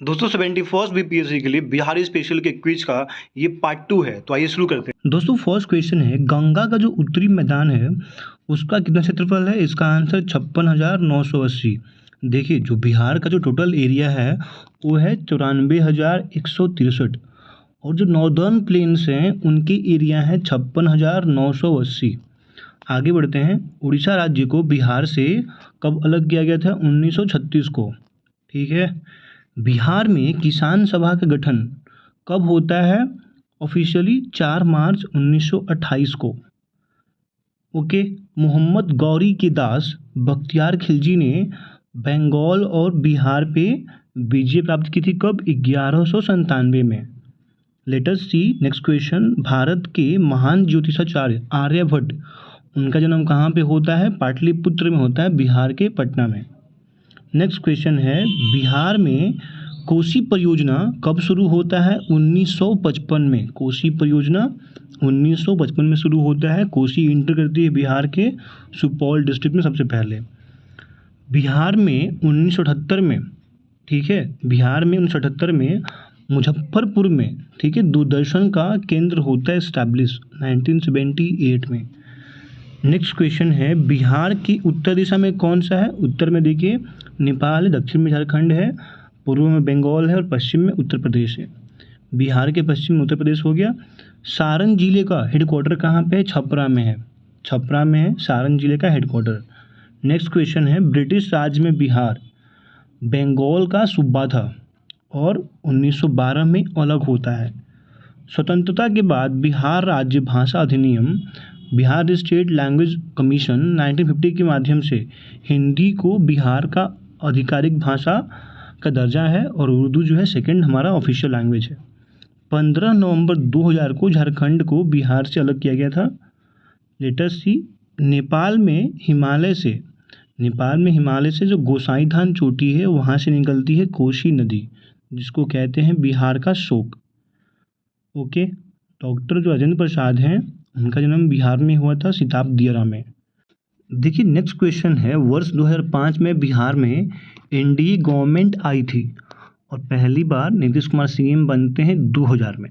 दोस्तों 71st BPSC के लिए बिहारी स्पेशल के क्विज का ये पार्ट 2 है। तो आइए शुरू करते हैं। दोस्तों फर्स्ट क्वेश्चन है, गंगा का जो उत्तरी मैदान है उसका कितना क्षेत्रफल है? इसका आंसर 56,980। देखिए जो बिहार का जो टोटल एरिया है वो है 94,163 और जो नॉर्दर्न प्लेन्स हैं उनकी एरिया है 56,980। आगे बढ़ते हैं। उड़ीसा राज्य को बिहार से कब अलग किया गया था? 1936 को। ठीक है। बिहार में किसान सभा का गठन कब होता है? ऑफिशियली 4 मार्च 1928 को। ओके। मोहम्मद गौरी के दास बख्तियार खिलजी ने बंगाल और बिहार पे विजय प्राप्त की थी कब? 1197 में। लेट अस सी नेक्स्ट क्वेश्चन। भारत के महान ज्योतिषाचार्य आर्यभट्ट, उनका जन्म कहाँ पे होता है? पाटलिपुत्र में होता है, बिहार के पटना में। नेक्स्ट क्वेश्चन है, बिहार में कोसी परियोजना कब शुरू होता है? 1955 में। कोसी परियोजना 1955 में शुरू होता है। कोसी इंटर करती है बिहार के सुपौल डिस्ट्रिक्ट में सबसे पहले। बिहार में 1978 में, ठीक है, बिहार में 1978 में मुजफ्फरपुर में, ठीक है, दूरदर्शन का केंद्र होता है इस्टेब्लिश 1978 में। नेक्स्ट क्वेश्चन है, बिहार की उत्तर दिशा में कौन सा है? उत्तर में देखिए नेपाल है, दक्षिण में झारखंड है, पूर्व में बंगाल है और पश्चिम में उत्तर प्रदेश है। बिहार के पश्चिम में उत्तर प्रदेश हो गया। सारण जिले का हेडक्वार्टर कहाँ पे है? छपरा में है। छपरा में है सारण जिले का हेडक्वार्टर। नेक्स्ट क्वेश्चन है, ब्रिटिश राज में बिहार बंगाल का सूबा था और 1912 में अलग होता है। स्वतंत्रता के बाद बिहार राज्य भाषा अधिनियम, बिहार स्टेट लैंग्वेज कमीशन 1950 के माध्यम से हिंदी को बिहार का आधिकारिक भाषा का दर्जा है और उर्दू जो है सेकंड हमारा ऑफिशियल लैंग्वेज है। 15 नवंबर 2000 को झारखंड को बिहार से अलग किया गया था। लेट अस सी, नेपाल में हिमालय से जो गोसाईधान चोटी है वहाँ से निकलती है कोसी नदी, जिसको कहते हैं बिहार का शोक। ओके। डॉक्टर जो राजेंद्र प्रसाद हैं उनका जन्म बिहार में हुआ था, सिताब दियारा में। देखिए नेक्स्ट क्वेश्चन है, वर्ष 2005 में बिहार में एनडीए गवर्नमेंट आई थी और पहली बार नीतीश कुमार सीएम बनते हैं 2000 में।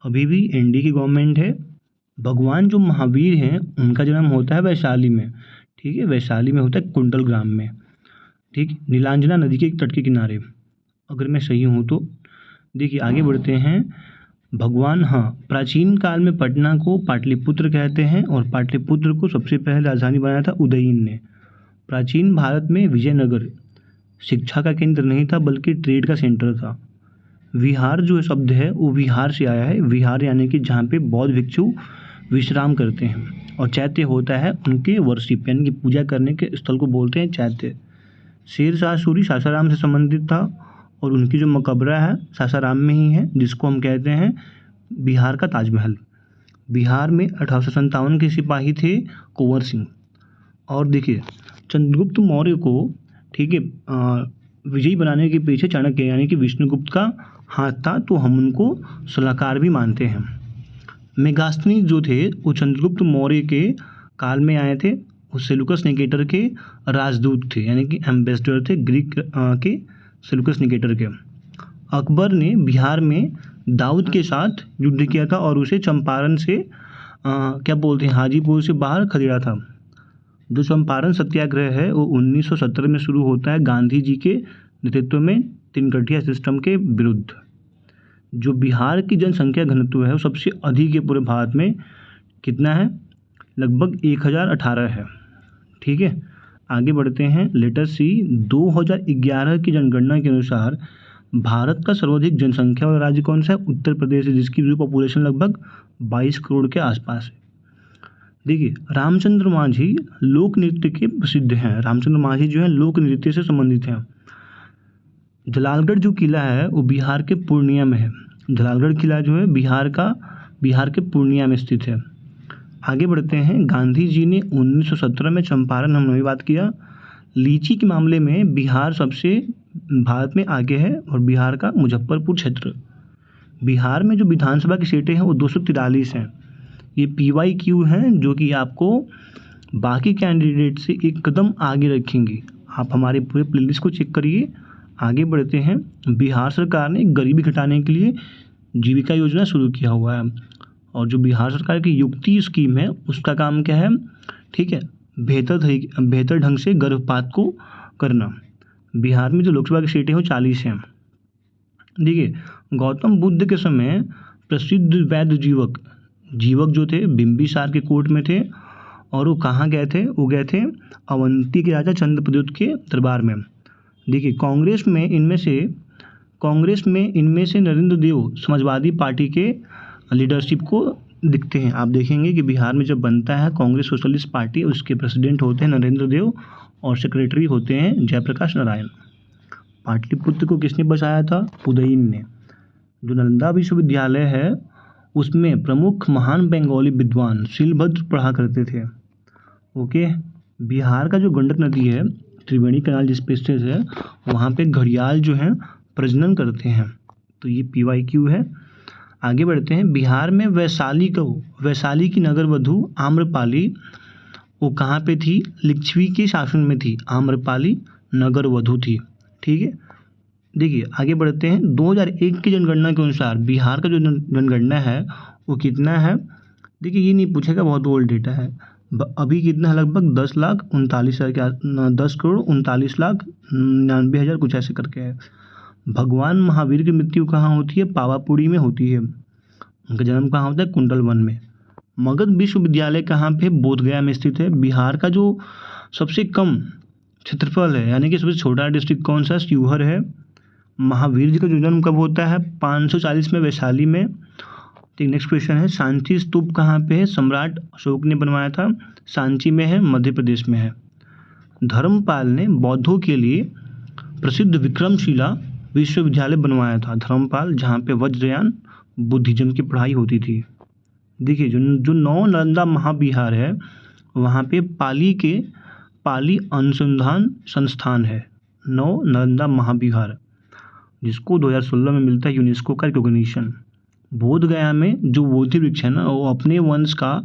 अभी भी एनडीए की गवर्नमेंट है। भगवान जो महावीर हैं उनका जन्म होता है वैशाली में, ठीक है, वैशाली में होता है कुंडल ग्राम में, ठीक, नीलांजना नदी के तट के किनारे, अगर मैं सही हूँ तो। देखिए आगे बढ़ते हैं। भगवान, हाँ, प्राचीन काल में पटना को पाटलिपुत्र कहते हैं और पाटलिपुत्र को सबसे पहले राजधानी बनाया था उदयन ने। प्राचीन भारत में विजयनगर शिक्षा का केंद्र नहीं था बल्कि ट्रेड का सेंटर था। विहार जो शब्द है वो विहार से आया है। विहार यानी कि जहाँ पे बौद्ध भिक्षु विश्राम करते हैं और चैत्य होता है उनके वर्शिप यानी कि पूजा करने के स्थल को बोलते हैं चैत्य। शेरशाह सूरी सासाराम से संबंधित था और उनकी जो मकबरा है सासाराम में ही है, जिसको हम कहते हैं बिहार का ताजमहल। बिहार में 1857 के सिपाही थे कुंवर सिंह। और देखिए चंद्रगुप्त मौर्य को, ठीक है, विजयी बनाने के पीछे चाणक्य यानी कि विष्णुगुप्त का हाथ था, तो हम उनको सलाहकार भी मानते हैं। मेगास्थनीज जो थे वो चंद्रगुप्त मौर्य के काल में आए थे, वो सेलुकस निकेटर के राजदूत थे यानी कि एम्बेसडर थे ग्रीक के सेलुकस निकेटर के। अकबर ने बिहार में दाऊद के साथ युद्ध किया था और उसे चंपारण से क्या बोलते हैं, हाजीपुर से बाहर खदेड़ा था। जो चंपारण सत्याग्रह है वो 1917 में शुरू होता है गांधी जी के नेतृत्व में तिनकठिया सिस्टम के विरुद्ध। जो बिहार की जनसंख्या घनत्व है वो सबसे अधिक है पूरे भारत में। कितना है? लगभग 1018 है। ठीक है, आगे बढ़ते हैं। लेट अस सी, 2011 की जनगणना के अनुसार भारत का सर्वाधिक जनसंख्या वाला राज्य कौन सा है? उत्तर प्रदेश है, जिसकी भी पॉपुलेशन लगभग 22 करोड़ के आसपास है। देखिए रामचंद्र मांझी लोक नृत्य के प्रसिद्ध हैं। रामचंद्र मांझी जो है लोक नृत्य से संबंधित हैं। जलालगढ़ जो किला है वो बिहार के पूर्णिया में है। जलालगढ़ किला जो है बिहार के पूर्णिया में स्थित है। आगे बढ़ते हैं। गांधी जी ने 1917 में चंपारण, हमने अभी बात किया। लीची के मामले में बिहार सबसे भारत में आगे है और बिहार का मुजफ्फरपुर क्षेत्र। बिहार में जो विधानसभा की सीटें हैं वो 243 हैं। ये PYQ हैं जो कि आपको बाकी कैंडिडेट से एक कदम आगे रखेंगी। आप हमारे पूरे प्लेलिस्ट को चेक करिए, आगे बढ़ते हैं। बिहार सरकार ने गरीबी घटाने के लिए जीविका योजना शुरू किया हुआ है, और जो बिहार सरकार की युक्ति स्कीम है उसका काम क्या है, ठीक है, बेहतर ढंग से गर्भपात को करना। बिहार में जो लोकसभा की सीटें हैं वो 40 हैं। देखिए, गौतम बुद्ध के समय प्रसिद्ध वैद्य जीवक जो थे बिंबिसार के कोर्ट में थे, और वो कहाँ गए थे, वो गए थे अवंती के राजा चंद्रप्रद्युत के दरबार में। देखिए, कांग्रेस में इनमें से नरेंद्र देव समाजवादी पार्टी के लीडरशिप को दिखते हैं। आप देखेंगे कि बिहार में जब बनता है कांग्रेस सोशलिस्ट पार्टी, उसके प्रेसिडेंट होते हैं नरेंद्र देव और सेक्रेटरी होते हैं जयप्रकाश नारायण। पाटलिपुत्र को किसने बसाया था, उदयन ने। जो नालंदा विश्वविद्यालय है उसमें प्रमुख महान बंगाली विद्वान शीलभद्र पढ़ा करते थे। ओके, बिहार का जो गंडक नदी है, त्रिवेणी कैनाल जिस पे स्थित है, वहाँ पे घड़ियाल जो हैं प्रजनन करते हैं। तो ये PYQ है। आगे बढ़ते हैं। बिहार में वैशाली की नगर वधु आम्रपाली, वो कहाँ पे थी, लिच्छवी के शासन में थी, आम्रपाली नगर वधु थी। ठीक है, देखिए आगे बढ़ते हैं। 2001 की जनगणना के अनुसार बिहार का जो जनगणना है वो कितना है, देखिए ये नहीं पूछेगा, बहुत ओल्ड डेटा है। अभी कितना है, लगभग 10,39,99,99,99 कुछ ऐसे करके है। भगवान महावीर की मृत्यु कहाँ होती है, पावापुरी में होती है। उनका जन्म कहाँ होता है, कुंडल वन में। मगध विश्वविद्यालय कहाँ पे, बोधगया में स्थित है। बिहार का जो सबसे कम क्षेत्रफल है, यानी कि सबसे छोटा डिस्ट्रिक्ट कौन सा, शिवहर है। महावीर जी का जो जन्म कब होता है, 540 में, वैशाली में। तो नेक्स्ट क्वेश्चन है, सांची स्तूप कहाँ पे है, सम्राट अशोक ने बनवाया था, सांची में है, मध्य प्रदेश में है। धर्मपाल ने बौद्धों के लिए प्रसिद्ध विक्रमशिला विश्वविद्यालय बनवाया था, धर्मपाल, जहाँ पे वज्रयान बुद्धिज्म की पढ़ाई होती थी। देखिए, जो नौ नालंदा महाविहार है वहाँ पे पाली अनुसंधान संस्थान है, नौ नालंदा महाविहार, जिसको 2016 में मिलता है यूनेस्को का रिकॉग्निशन। बोधगया में जो बोधि वृक्ष है ना, वो अपने वंश का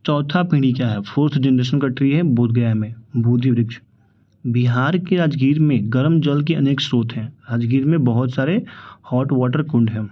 चौथा पीढ़ी क्या है, 4th जनरेशन का ट्री है बोधगया में बोधि वृक्ष। बिहार के राजगीर में गर्म जल के अनेक स्रोत हैं। राजगीर में बहुत सारे हॉट वाटर कुंड हैं,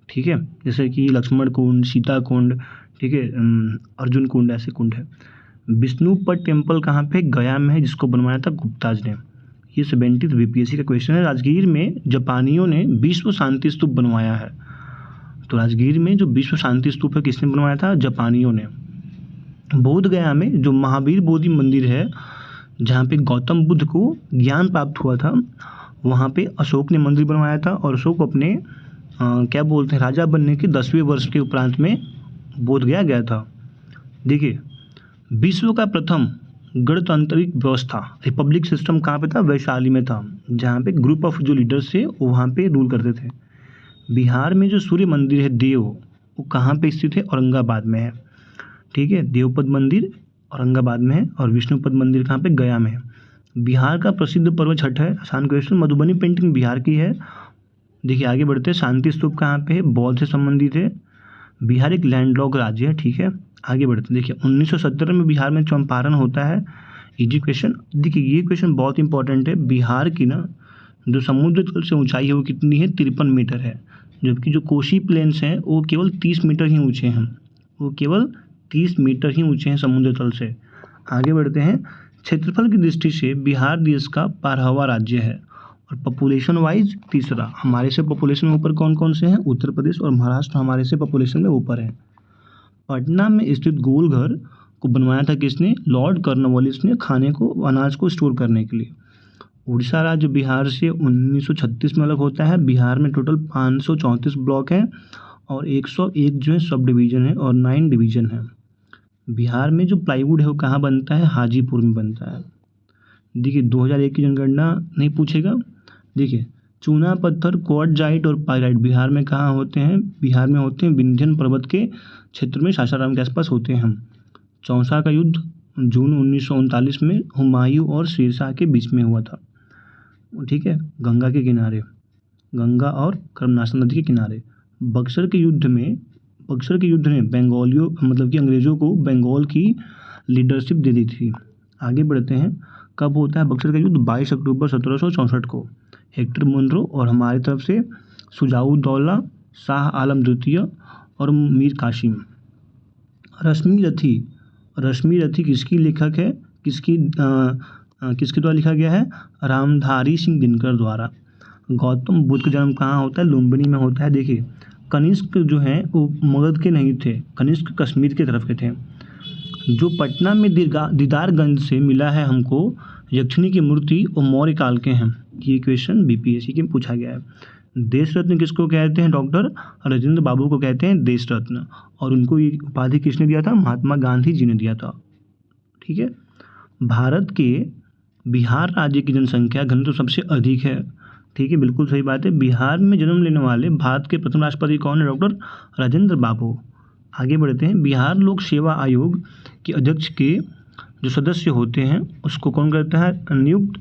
ठीक है, जैसे कि लक्ष्मण कुंड, सीता कुंड, ठीक है, अर्जुन कुंड, ऐसे कुंड है। विष्णुपद टेम्पल कहाँ पे, गया में है, जिसको बनवाया था गुप्ताज ने। ये 70th BPSC का क्वेश्चन है। राजगीर में जापानियों ने विश्व शांति स्तूप बनवाया है। तो राजगीर में जो विश्व शांति स्तूप है किसने बनवाया था, जापानियों ने। बोधगया में जो महावीर बोधि मंदिर है, जहाँ पे गौतम बुद्ध को ज्ञान प्राप्त हुआ था, वहाँ पे अशोक ने मंदिर बनवाया था। और अशोक अपने क्या बोलते हैं, राजा बनने के 10वें वर्ष के उपरांत में बोधगया गया था। देखिए, विश्व का प्रथम गणतांत्रिक व्यवस्था रिपब्लिक सिस्टम कहाँ पे था, वैशाली में था, जहाँ पे ग्रुप ऑफ जो लीडर्स थे वो वहाँ पे रूल करते थे। बिहार में जो सूर्य मंदिर है देव, वो कहाँ पे स्थित है, औरंगाबाद में है, ठीक है, देवपद मंदिर औरंगाबाद में है, और विष्णुपद मंदिर कहाँ पे, गया में है। बिहार का प्रसिद्ध पर्व छठ है, आसान क्वेश्चन। मधुबनी पेंटिंग बिहार की है। देखिए आगे बढ़ते हैं। शांति स्तूप कहाँ पे है, बौद्ध से संबंधित है। बिहार एक लैंडलॉक राज्य है, ठीक है। आगे बढ़ते हैं। देखिए 1917 में बिहार में चंपारण होता है। Easy question. देखिए ये क्वेश्चन बहुत इंपॉर्टेंट है। बिहार की ना जो समुद्र तल से ऊंचाई है वो कितनी है, 53 मीटर है, जबकि जो कोसी प्लेन्स हैं वो केवल 30 मीटर ही ऊंचे हैं, वो केवल 30 मीटर ही ऊंचे हैं समुद्र तल से। आगे बढ़ते हैं। क्षेत्रफल की दृष्टि से बिहार देश का 12वां राज्य है, और पॉपुलेशन वाइज तीसरा। हमारे से पॉपुलेशन में ऊपर कौन कौन से हैं, उत्तर प्रदेश और महाराष्ट्र हमारे से पॉपुलेशन में ऊपर है। पटना में स्थित गोल घर को बनवाया था किसने, लॉर्ड कॉर्नवालिस ने, खाने को, अनाज को स्टोर करने के लिए। उड़ीसा राज्य बिहार से 1936 में अलग होता है। बिहार में टोटल 534 ब्लॉक हैं और 101 जो है सब डिवीज़न है और 9 डिवीज़न है। बिहार में जो प्लाईवुड है वो कहाँ बनता है, हाजीपुर में बनता है। देखिए 2001 की जनगणना नहीं पूछेगा। देखिए चूना पत्थर, क्वार्टजाइट और पाइराइट बिहार में कहाँ होते हैं, बिहार में होते हैं विंध्यन पर्वत के क्षेत्र में, सासाराम के आसपास होते हैं। चौसा का युद्ध जून 1939 में हुमायूं और शेरशाह के बीच में हुआ था, ठीक है, गंगा के किनारे, गंगा और कर्मनाशा नदी के किनारे। बक्सर के युद्ध ने बंगालियों मतलब कि अंग्रेज़ों को बंगाल की लीडरशिप दे दी थी। आगे बढ़ते हैं। कब होता है बक्सर का युद्ध? 22 अक्टूबर 1764 को। हेक्टर मुनरो और हमारी तरफ से शुजाउद्दौला, शाह आलम द्वितीय और मीर कासिम। रश्मि रथी किसकी लेखक है? किसके द्वारा लिखा गया है? रामधारी सिंह दिनकर द्वारा। गौतम बुद्ध का जन्म कहाँ होता है? लुम्बिनी में होता है। देखिए कनिष्क जो है वो मगध के नहीं थे, कनिष्क कश्मीर के तरफ के थे। जो पटना में दीदारगंज से मिला है हमको यक्षिणी की मूर्ति, वो मौर्य काल के हैं। ये क्वेश्चन बीपीएससी के पूछा गया है। देश रत्न किसको कहते हैं? डॉक्टर राजेंद्र बाबू को कहते हैं देश रत्न। और उनको ये उपाधि किसने दिया था? महात्मा गांधी जी ने दिया था। ठीक है। भारत के बिहार राज्य की जनसंख्या घनत्व सबसे अधिक है। ठीक है, बिल्कुल सही बात है। बिहार में जन्म लेने वाले भारत के प्रथम राष्ट्रपति कौन है? डॉक्टर राजेंद्र बाबू। आगे बढ़ते हैं। बिहार लोक सेवा आयोग के अध्यक्ष के जो सदस्य होते हैं उसको कौन करता है? नियुक्त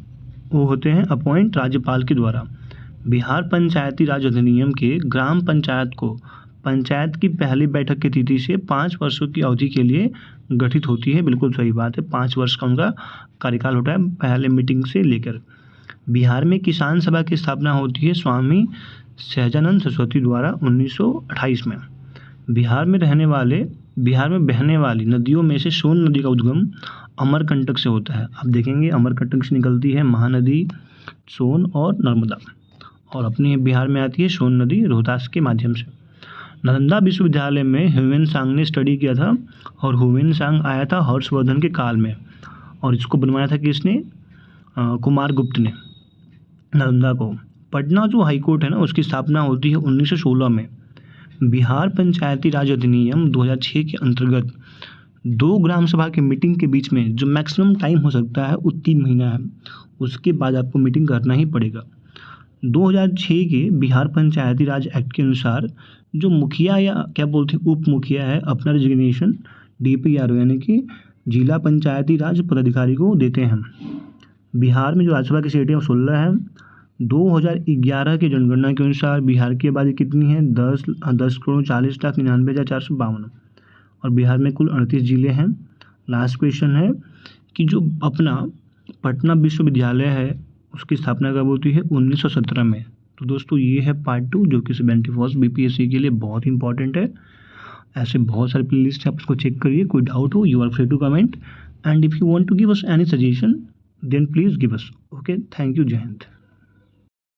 वो होते हैं अपॉइंट राज्यपाल के द्वारा। बिहार पंचायती राज अधिनियम के ग्राम पंचायत को पंचायत की पहली बैठक की तिथि से 5 वर्षों की अवधि के लिए गठित होती है। बिल्कुल सही बात है, 5 वर्ष का उनका कार्यकाल होता है पहले मीटिंग से लेकर। बिहार में किसान सभा की स्थापना होती है स्वामी सहजानंद सरस्वती द्वारा 1928 में। बिहार में बहने वाली नदियों में से सोन नदी का उद्गम अमरकंटक से होता है। आप देखेंगे अमरकंटक से निकलती है महानदी सोन और नर्मदा, और अपने बिहार में आती है सोन नदी रोहतास के माध्यम से। नालंदा विश्वविद्यालय में ह्यूएन-त्सांग ने स्टडी किया था, और ह्यूएन-त्सांग आया था हर्षवर्धन के काल में, और इसको बनवाया था किसने? कुमार गुप्त ने नालंदा को। पटना जो हाईकोर्ट है ना उसकी स्थापना होती है 1916 में। बिहार पंचायती राज अधिनियम 2006 के अंतर्गत 2 ग्राम सभा की मीटिंग के बीच में जो मैक्सिमम टाइम हो सकता है वो 3 महीना है, उसके बाद आपको मीटिंग करना ही पड़ेगा। 2006 के बिहार पंचायती राज एक्ट के अनुसार जो मुखिया या क्या बोलते हैं उप मुखिया है अपना रेजिग्नेशन DPRO यानी कि जिला पंचायती राज पदाधिकारी को देते हैं। बिहार में जो राज्यसभा की सीटें 16 है। 2011 की जनगणना के अनुसार बिहार की आबादी कितनी है? 10,40,99,452, और बिहार में कुल 38 जिले हैं। लास्ट क्वेश्चन है कि जो अपना पटना विश्वविद्यालय है उसकी स्थापना कब होती है? 1917 में। तो दोस्तों ये है पार्ट 2 जो कि 71st BPSC के लिए बहुत इंपॉर्टेंट है। ऐसे बहुत सारे प्ले लिस्ट है, आप उसको चेक करिए। कोई डाउट हो you are free to comment, and if you want to give us any suggestion then please give us. Okay, thank you, Jai Hind.